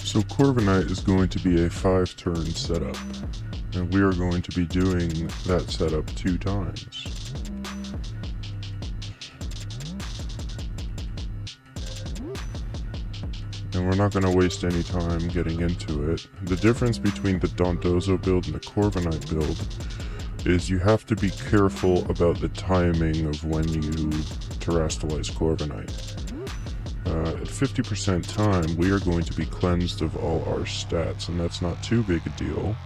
So Corviknight is going to be a 5-turn setup, and we are going to be doing that setup 2 times. And we're not going to waste any time getting into it. The difference between the Dondozo build and the Corviknight build is you have to be careful about the timing of when you terrestrialize Corviknight. At 50% time, we are going to be cleansed of all our stats, and that's not too big a deal.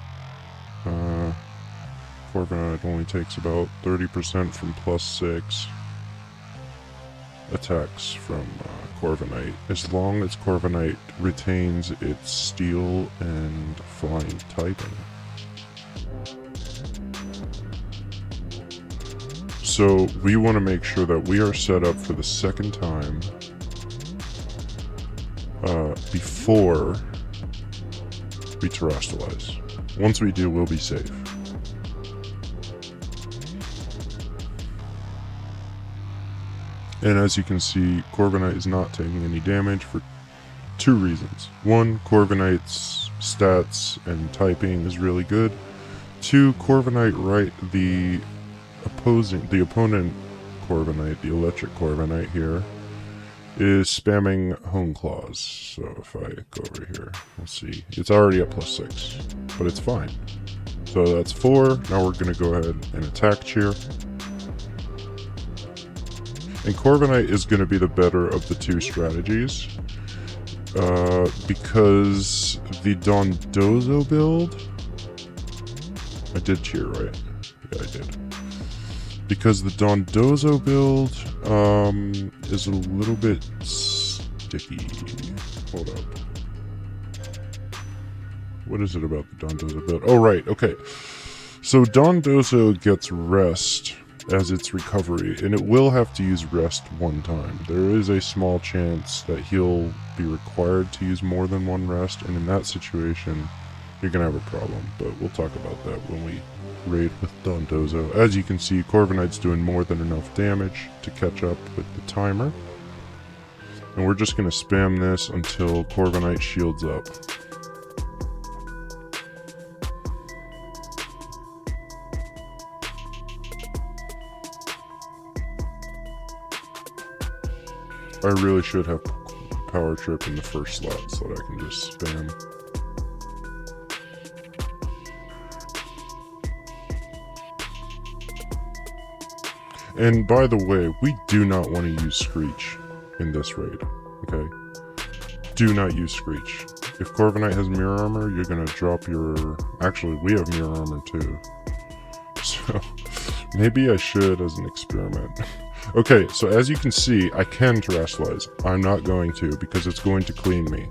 Corviknight only takes about 30% from +6 attacks from Corviknight, as long as Corviknight retains its steel and flying typing. So we want to make sure that we are set up for the second time before we terrestrialize. Once we do, we'll be safe. And as you can see, Corviknight is not taking any damage for 2 reasons. 1, Corviknight's stats and typing is really good. 2, Corviknight, the opponent Corviknight, the electric Corviknight here, is spamming Hone Claws. So if I go over here, we'll see. It's already at +6, but it's fine. So that's 4. Now we're going to go ahead and attack Cheer. And Corviknight is going to be the better of the 2 strategies. Because the Dondozo build... I did Cheer, right? Yeah, I did. Because the Dondozo build is a little bit sticky. Hold up. What is it about the Dondozo build? Oh, right, okay. So Dondozo gets rest as its recovery, and it will have to use rest 1 time. There is a small chance that he'll be required to use more than 1 rest, and in that situation, you're going to have a problem. But we'll talk about that when we raid with Dondozo. As you can see, Corviknight's doing more than enough damage to catch up with the timer. And we're just going to spam this until Corviknight shields up. I really should have Power Trip in the first slot so that I can just spam. And by the way, we do not want to use Screech in this raid, okay? Do not use Screech. If Corviknight has Mirror Armor, you're going to drop your... Actually, we have Mirror Armor too. So, maybe I should as an experiment. Okay, so as you can see, I can terrestrialize. I'm not going to, because it's going to clean me.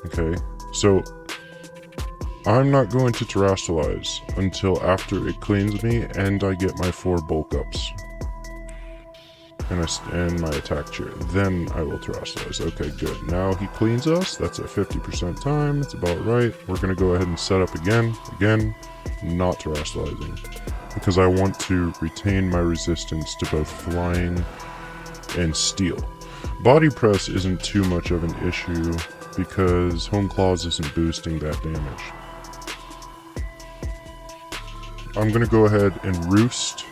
Okay, so I'm not going to terrestrialize until after it cleans me and I get my 4 bulk ups. And my attack cheer. Then I will terrestrialize. Okay, good. Now he cleans us. That's at 50% time. It's about right. We're going to go ahead and set up again. Again, not terrestrializing. Because I want to retain my resistance to both flying and steel. Body press isn't too much of an issue because Hone Claws isn't boosting that damage. I'm going to go ahead and Roost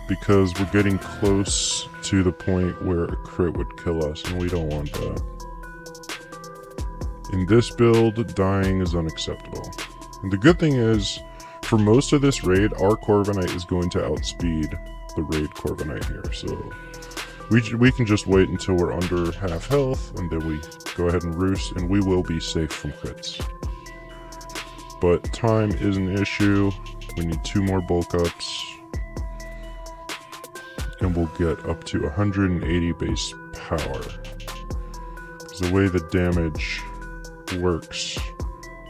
because we're getting close to the point where a crit would kill us, and we don't want that. In this build, dying is unacceptable. And the good thing is, for most of this raid, our Corviknight is going to outspeed the raid Corviknight here, so we can just wait until we're under half health, and then we go ahead and Roost, and we will be safe from crits. But time is an issue. We need 2 more bulk ups, and we'll get up to 180 base power. Because the way the damage works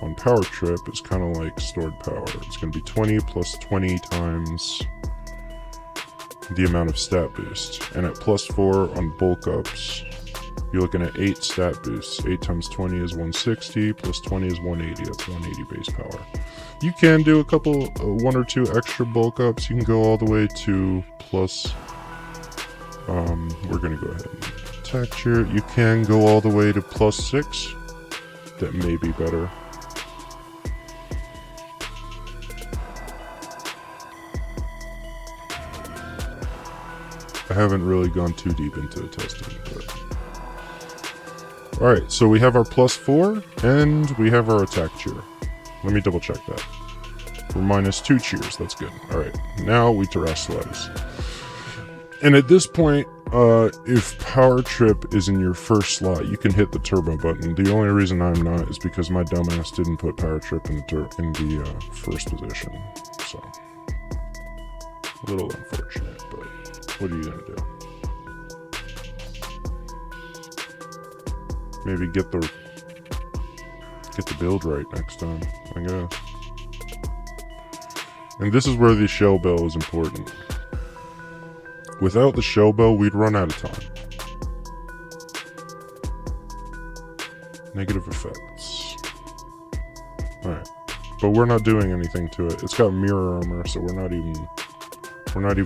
on Power Trip is kind of like stored power. It's going to be 20 plus 20 times the amount of stat boost. And at +4 on bulk ups, you're looking at 8 stat boosts. 8 times 20 is 160, plus 20 is 180. That's 180 base power. You can do a couple, 1 or 2 extra bulk ups. You can go all the way to plus... we're going to go ahead and attack here. You can go all the way to +6. that may be better. I haven't really gone too deep into the testing, but... Alright, so we have our +4, and we have our attack cheer. Let me double check that. We're -2 cheers, that's good. Alright, now we terrestrialize. And at this point, if Power Trip is in your first slot, you can hit the turbo button. The only reason I'm not is because my dumbass didn't put Power Trip in the first position. So, a little unfortunate, but what are you gonna do? Maybe get the build right next time, I guess. And this is where the shell bell is important. Without the shell bell, we'd run out of time. Negative effects. Alright. But we're not doing anything to it. It's got mirror armor, so we're not even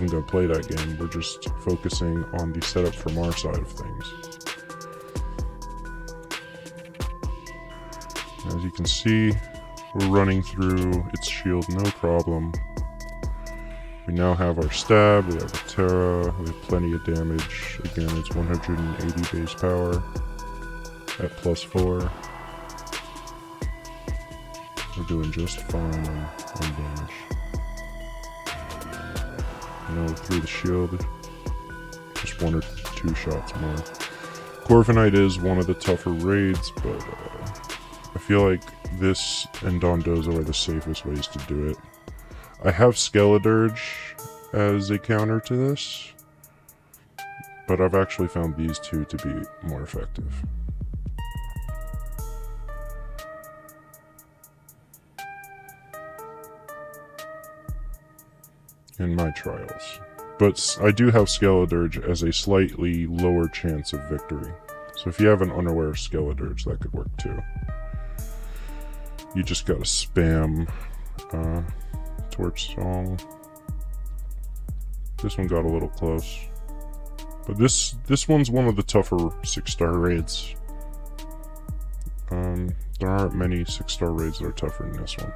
gonna play that game. We're just focusing on the setup from our side of things. As you can see, we're running through its shield no problem. We now have our stab, we have a Tera, we have plenty of damage. Again, it's 180 base power at +4. We're doing just fine on damage. Now through the shield, just 1 or 2 shots more. Corviknight is one of the tougher raids, but I feel like this and Dondozo are the safest ways to do it. I have Skeledirge as a counter to this, but I've actually found these two to be more effective. In my trials. But I do have Skeledirge as a slightly lower chance of victory. So if you have an unaware Skeledirge, that could work too. You just gotta spam Torch Song. This one got a little close. But this one's one of the tougher 6-star raids. There aren't many 6-star raids that are tougher than this one.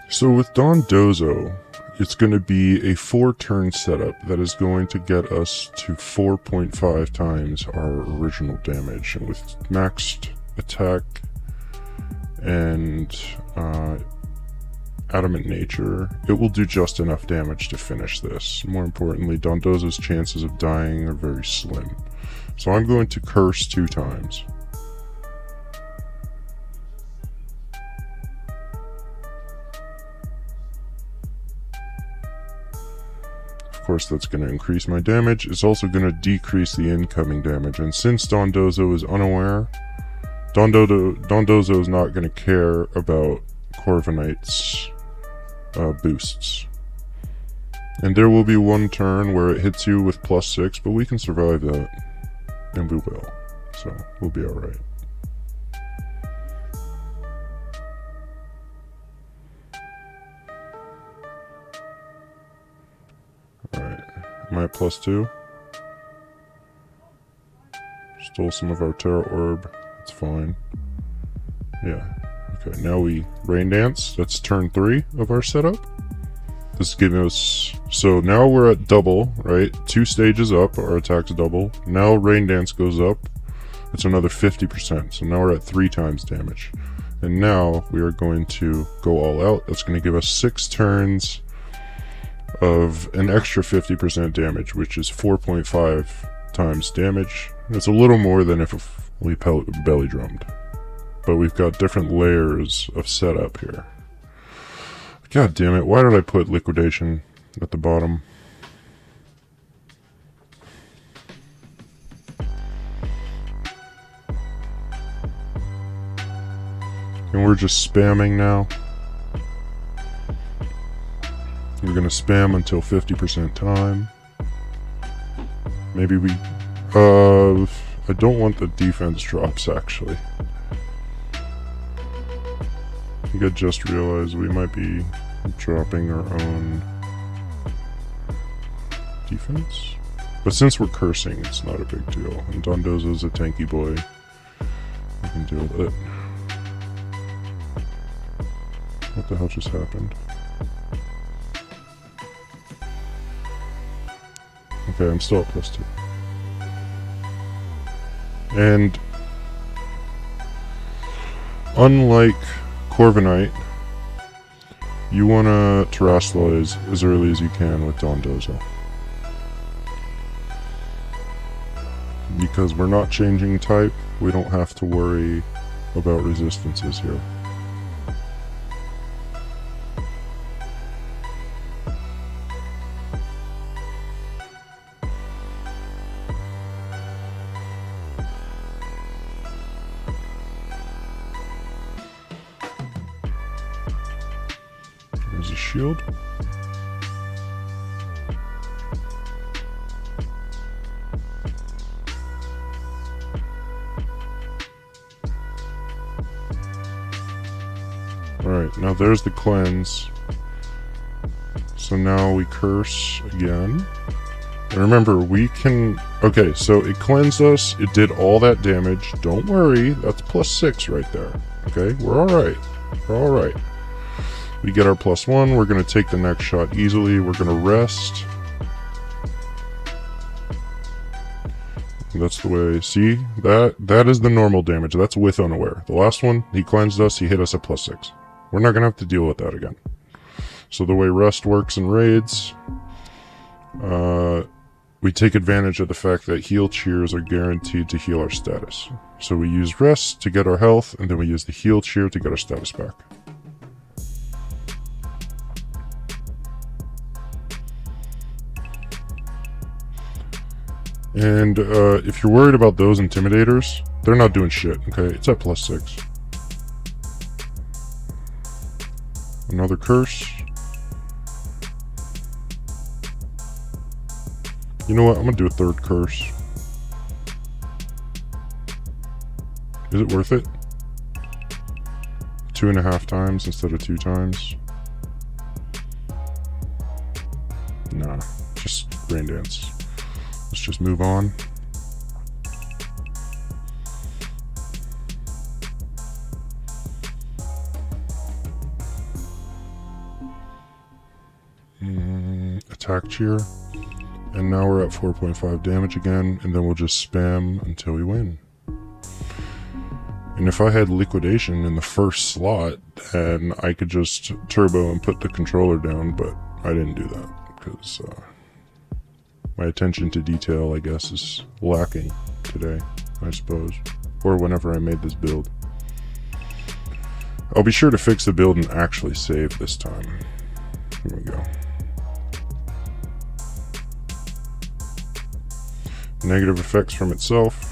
So with Dondozo, it's going to be a 4-turn setup that is going to get us to 4.5 times our original damage. And with maxed attack and Adamant Nature, it will do just enough damage to finish this. More importantly, Dondozo's chances of dying are very slim. So I'm going to curse 2 times. Of course, that's going to increase my damage. It's also going to decrease the incoming damage. And since Dondozo is unaware, Dondozo is not going to care about Corviknight's boosts. And there will be one turn where it hits you with +6, but we can survive that. And we will. So, we'll be alright. Alright. Am I at +2? Stole some of our Tera Orb. It's fine. Yeah. Okay, now we Rain Dance. That's turn 3 of our setup. This is giving us... So now we're at double, right? 2 stages up, our attack's double. Now Rain Dance goes up. It's another 50%. So now we're at 3 times damage. And now we are going to go all out. That's going to give us 6 turns of an extra 50% damage, which is 4.5 times damage. It's a little more than if we belly drummed. But we've got different layers of setup here. God damn it, why did I put Liquidation at the bottom? And we're just spamming now. We're gonna spam until 50% time. Maybe we... I don't want the defense drops, actually. I think I just realized we might be dropping our own defense. But since we're cursing, it's not a big deal. And Dondozo's a tanky boy. We can deal with it. What the hell just happened? Okay, I'm still at +2. And unlike Corviknight, you want to terrestrialize as early as you can with Dondozo. Because we're not changing type, we don't have to worry about resistances here. There's a shield. Alright, now there's the cleanse. So now we curse again. And remember, we can... Okay, so it cleansed us. It did all that damage. Don't worry, that's +6 right there. Okay, we're alright. We're alright. We get our +1. We're going to take the next shot easily. We're going to rest. That's the way. See? That is the normal damage. That's with unaware. The last one, he cleansed us. He hit us at +6. We're not going to have to deal with that again. So the way rest works in raids, we take advantage of the fact that heal cheers are guaranteed to heal our status. So we use rest to get our health, and then we use the heal cheer to get our status back. And if you're worried about those intimidators, they're not doing shit, okay? It's at +6. Another curse. You know what? I'm gonna do a third curse. Is it worth it? 2.5 times instead of 2 times? Nah, just rain dance. Let's just move on. Attack cheer. And now we're at 4.5 damage again, and then we'll just spam until we win. And if I had liquidation in the first slot, then I could just turbo and put the controller down, but I didn't do that, because my attention to detail, I guess, is lacking today, I suppose. Or whenever I made this build. I'll be sure to fix the build and actually save this time. Here we go. Negative effects from itself.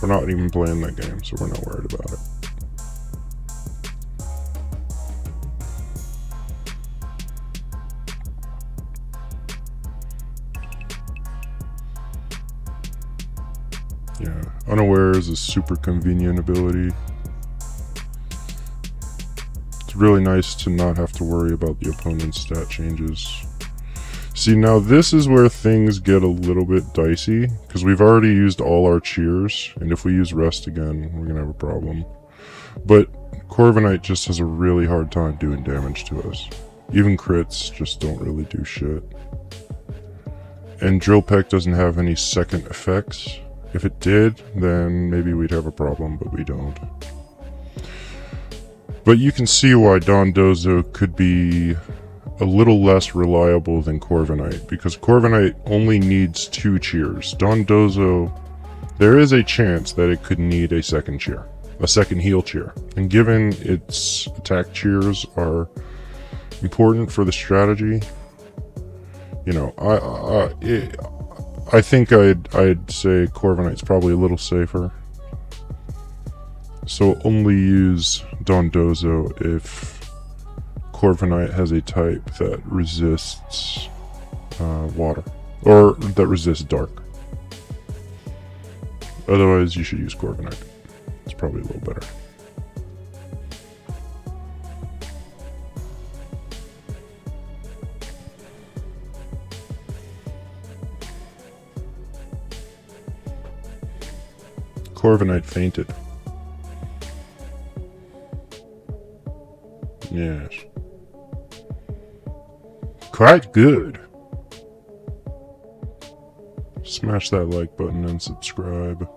We're not even playing that game, so we're not worried about it. Yeah, unaware is a super convenient ability. It's really nice to not have to worry about the opponent's stat changes. See, now this is where things get a little bit dicey, because we've already used all our cheers, and if we use rest again, we're going to have a problem. But Corviknight just has a really hard time doing damage to us. Even crits just don't really do shit. And Drill Peck doesn't have any second effects. If it did, then maybe we'd have a problem, but we don't. But you can see why Dondozo could be a little less reliable than Corviknight, because Corviknight only needs 2 cheers. Dondozo, there is a chance that it could need a second cheer, a second heal cheer. And given its attack cheers are important for the strategy, you know, I think I'd say Corviknight's probably a little safer. So only use Dondozo if Corviknight has a type that resists water, or that resists dark. Otherwise, you should use Corviknight. It's probably a little better. Corviknight fainted. Yes. Quite good. Smash that like button and subscribe.